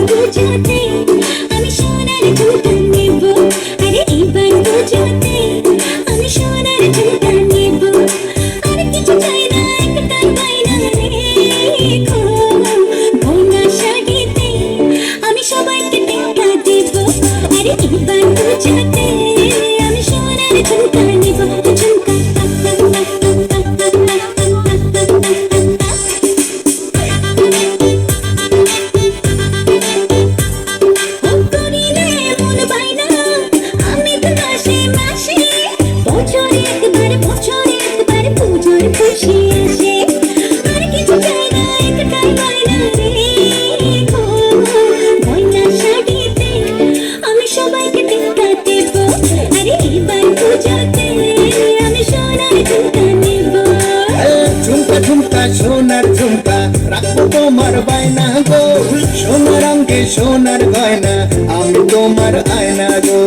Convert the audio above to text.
পুজোতে আমি সোনার ঝুমকা নেব, আরে এবার পুজোতে আমি সোনার ঝুমকা নেব। আর কিছু চাই না, একটাই বায়না রেখো, গয়না শাড়িতে আমি সবাইকে টেক্কা দেব। আরে এবার পুজোতে আমি সোনার ঝুমকা নেব, ঝুমকা। সোনার ঝুমকা রাখবো তোমার বায়না গো, সোনার অঙ্গে সোনার গয়না আমি তোমার আয়না গো।